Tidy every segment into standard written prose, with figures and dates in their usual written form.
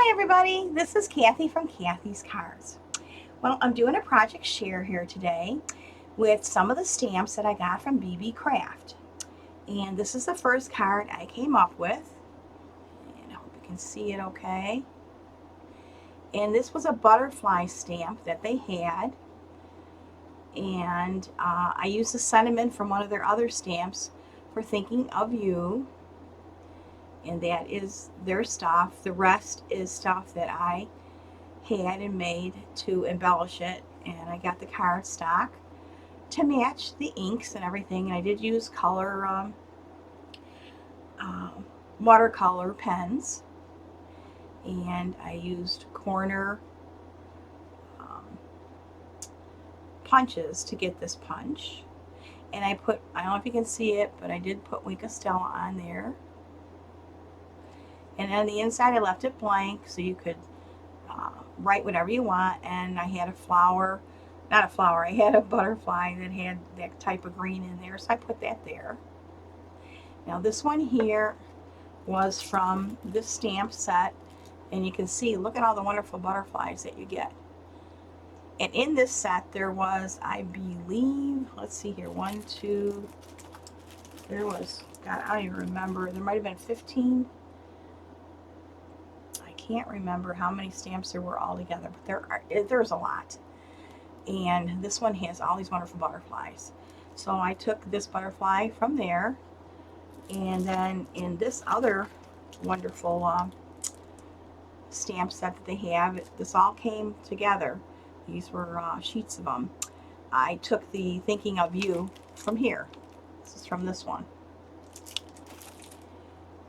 Hi everybody, this is Kathy from Kathy's Cards. Well, I'm doing a project share here today with some of the stamps that I got from Beebeecraft. And this is the first card I came up with. And I hope you can see it okay. And this was a butterfly stamp that they had. And I used the sentiment from one of their other stamps for thinking of you. And that is their stuff. The rest is stuff that I had and made to embellish it, and I got the cardstock to match the inks and everything, and I did use color uh, watercolor pens, and I used corner um, punches to get this punch, and I don't know if you can see it, but I did put Wink of Stella on there, and on the inside I left it blank so you could write whatever you want. And I had a flower, not a flower, I had a butterfly that had that type of green in there, so I put that there. Now this one here was from this stamp set, and you can see, look at all the wonderful butterflies that you get. And in this set there was, I believe, let's see here, one, two, there was, God, I don't even remember, there might have been 15. Can't remember how many stamps there were all together, but there's a lot. And this one has all these wonderful butterflies. So I took this butterfly from there, and then in this other wonderful stamp set that they have, this all came together. These were sheets of them. I took the Thinking of You from here. This is from this one.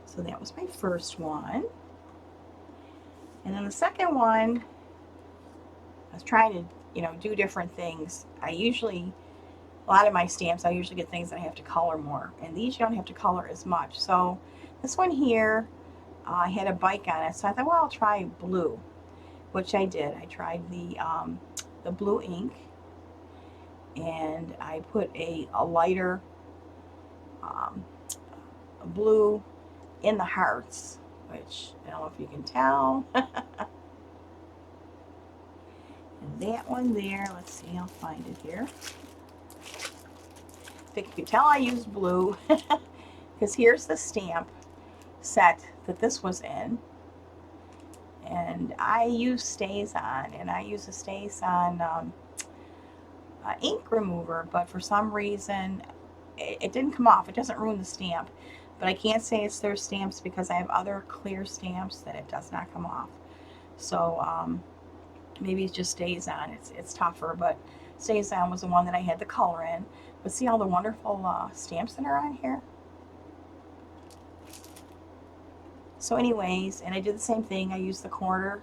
So that was my first one. And then the second one, I was trying to, do different things. A lot of my stamps, I usually get things that I have to color more. And these you don't have to color as much. So this one here, I had a bike on it. So I thought, well, I'll try blue, which I did. I tried the blue ink. And I put a lighter blue in the hearts, which I don't know if you can tell. And that one there, let's see, I'll find it here. I think you can tell I used blue because here's the stamp set that this was in. And I use StazOn, and I use a StazOn ink remover, but for some reason it didn't come off. It doesn't ruin the stamp, but I can't say it's their stamps because I have other clear stamps that it does not come off. So maybe it just stays on. It's tougher, but StazOn was the one that I had the color in. But see all the wonderful stamps that are on here? So anyways, and I did the same thing. I used the corner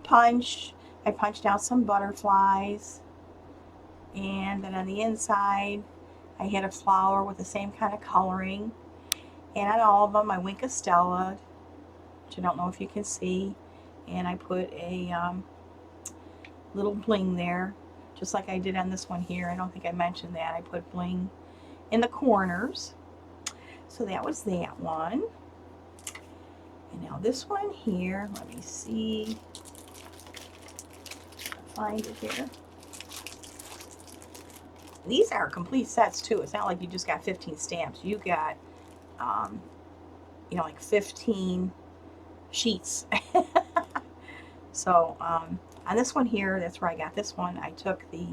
punch. I punched out some butterflies. And then on the inside, I had a flower with the same kind of coloring. And on all of them, I Wink of Stella, which I don't know if you can see. And I put a little bling there, just like I did on this one here. I don't think I mentioned that. I put bling in the corners. So that was that one. And now this one here, let me see. I'll find it here. These are complete sets too. It's not like you just got 15 stamps. You got, like 15 sheets. So on this one here, that's where I got this one. I took the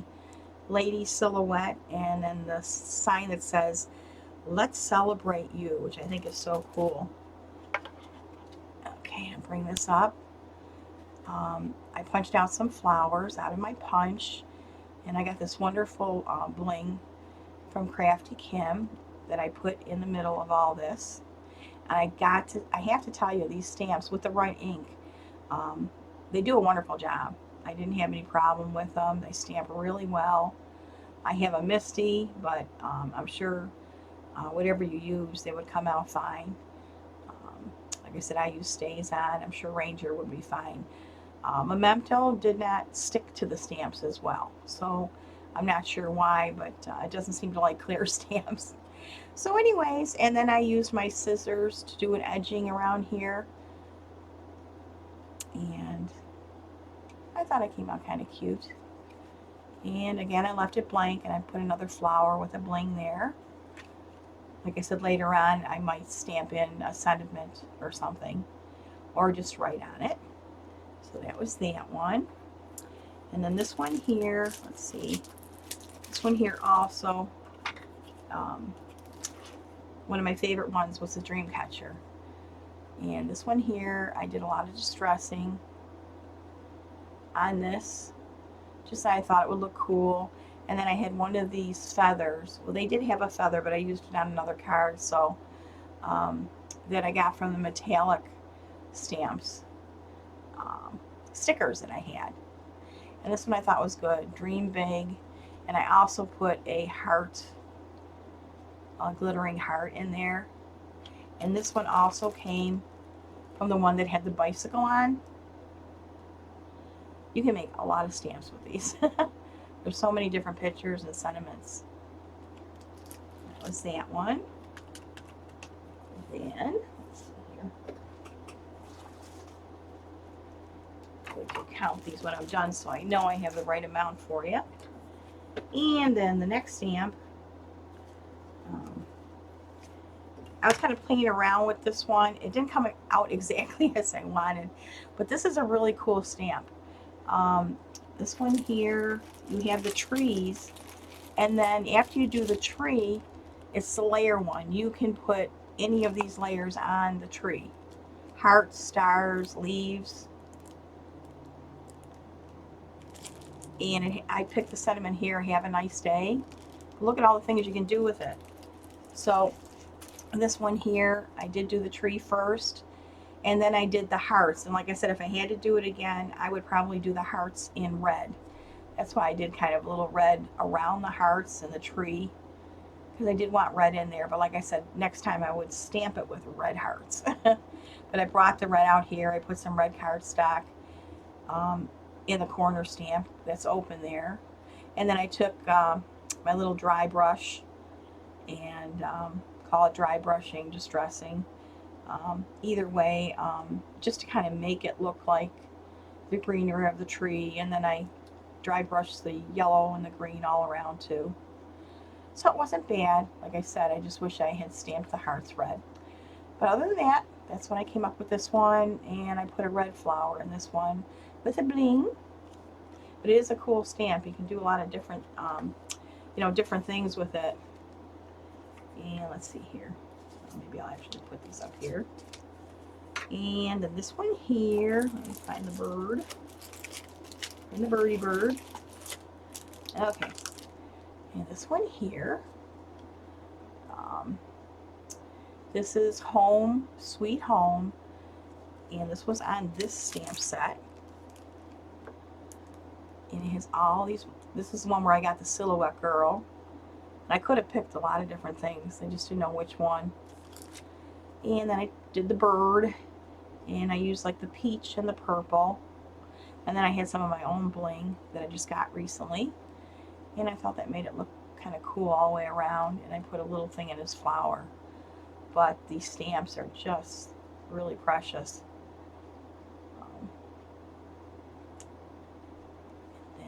lady silhouette and then the sign that says, "Let's celebrate you," which I think is so cool. Okay, I'll bring this up. I punched out some flowers out of my punch, and I got this wonderful bling from Crafty Kim that I put in the middle of all this. And I have to tell you, these stamps with the right ink, they do a wonderful job. I didn't have any problem with them. They stamp really well. I have a Misty, but I'm sure whatever you use, they would come out fine. Like I said, I use StazOn. I'm sure Ranger would be fine. Memento did not stick to the stamps as well. So I'm not sure why, but it doesn't seem to like clear stamps. So anyways, and then I used my scissors to do an edging around here. And I thought it came out kind of cute. And again, I left it blank and I put another flower with a bling there. Like I said, later on, I might stamp in a sentiment or something, or just write on it. So that was that one. And then this one here, let's see. This one here also, one of my favorite ones was the Dream Catcher. And this one here, I did a lot of distressing on this. Just I thought it would look cool. And then I had one of these feathers. Well, they did have a feather, but I used it on another card. So that I got from the metallic stamps, stickers that I had. And this one I thought was good. Dream big. And I also put a heart, a glittering heart in there. And this one also came from the one that had the bicycle on. You can make a lot of stamps with these. There's so many different pictures and sentiments. That was that one. Then, let's see here. I'm going to count these when I'm done so I know I have the right amount for you. And then the next stamp, I was kind of playing around with this one. It didn't come out exactly as I wanted, but this is a really cool stamp. This one here, you have the trees, and then after you do the tree, it's the layer one. You can put any of these layers on the tree. Hearts, stars, leaves. And I picked the sentiment here, have a nice day. Look at all the things you can do with it. So this one here, I did do the tree first, and then I did the hearts. And like I said, if I had to do it again, I would probably do the hearts in red. That's why I did kind of a little red around the hearts and the tree, because I did want red in there. But like I said, next time I would stamp it with red hearts. But I brought the red out here. I put some red cardstock in the corner stamp that's open there. And then I took my little dry brush and call it dry brushing, distressing. Either way, just to kind of make it look like the greenery of the tree. And then I dry brushed the yellow and the green all around too. So it wasn't bad. Like I said, I just wish I had stamped the hearts red. But other than that, that's when I came up with this one. And I put a red flower in this one with a bling. But it is a cool stamp. You can do a lot of different, different things with it. And let's see here. Maybe I'll actually put these up here. And then this one here. Let me find the bird. And the birdie bird. Okay. And this one here. This is Home, Sweet Home. And this was on this stamp set. And it has all these. This is the one where I got the silhouette girl. And I could have picked a lot of different things. I just didn't know which one. And then I did the bird. And I used like the peach and the purple. And then I had some of my own bling that I just got recently. And I thought that made it look kind of cool all the way around. And I put a little thing in his flower. But these stamps are just really precious.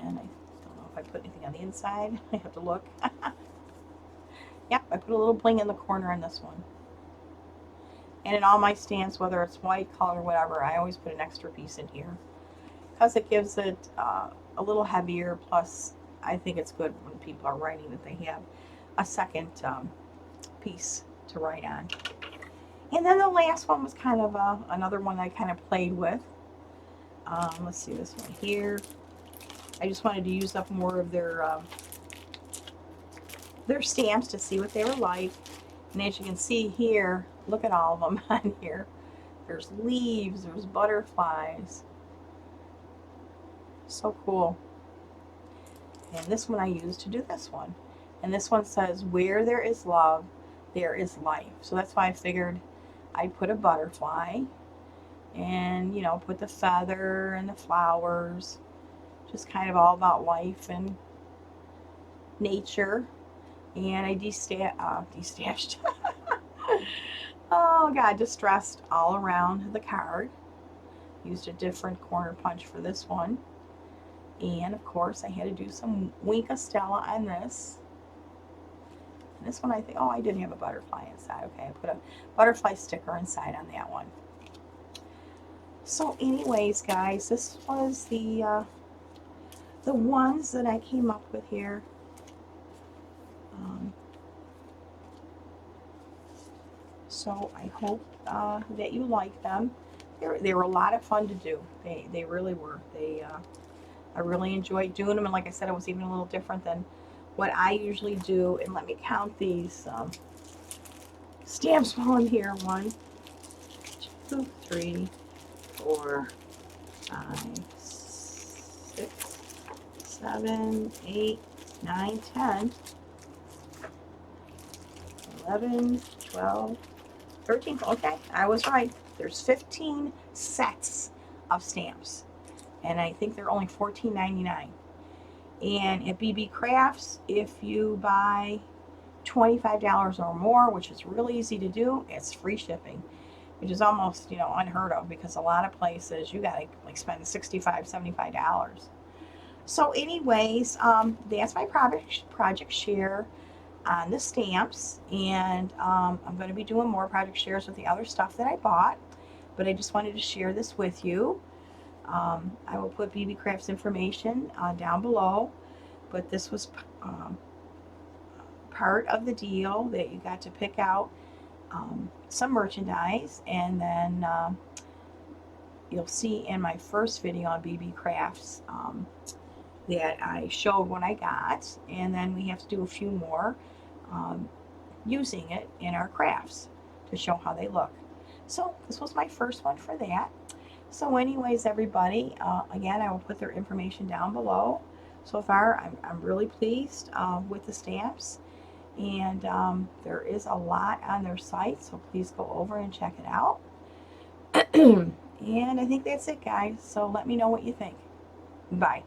And I don't know if I put anything on the inside. I have to look. Yep, I put a little bling in the corner in this one. And in all my stamps, whether it's white, color, or whatever, I always put an extra piece in here. Because it gives it a little heavier, plus I think it's good when people are writing that they have a second piece to write on. And then the last one was kind of another one I kind of played with. Let's see this one here. I just wanted to use up more of their stamps to see what they were like. And as you can see here, look at all of them on here. There's leaves, there's butterflies. So cool. And this one I used to do this one. And this one says, where there is love, there is life. So that's why I figured I'd put a butterfly and, put the feather and the flowers. Just kind of all about life and nature. And I destashed. Oh God, distressed all around the card. Used a different corner punch for this one. And of course I had to do some Wink of Stella on this. And this one I think, oh, I didn't have a butterfly inside. Okay, I put a butterfly sticker inside on that one. So anyways, guys, this was the ones that I came up with here. So I hope that you like them. They were a lot of fun to do. They really were. I really enjoyed doing them, and like I said, it was even a little different than what I usually do. And let me count these stamps while I'm here. 1, 2, 3, 4, 5, 6, 7, 8, 9, 10, 11, 12, 13. Okay, I was right. There's 15 sets of stamps, and I think they're only $14.99. And at Beebeecraft'S, if you buy $25 or more, which is really easy to do, it's free shipping, which is almost, unheard of, because a lot of places you gotta like spend $65, $75. So anyways, that's my project share on the stamps, and I'm going to be doing more project shares with the other stuff that I bought, but I just wanted to share this with you. I will put Beebeecraft's information down below, but this was part of the deal that you got to pick out some merchandise, and then you'll see in my first video on Beebeecraft's that I showed what I got, and then we have to do a few more using it in our crafts to show how they look. So this was my first one for that. So anyways, everybody, again, I will put their information down below. So far, I'm really pleased with the stamps, and there is a lot on their site, so please go over and check it out. And I think that's it, guys. So let me know what you think. Bye.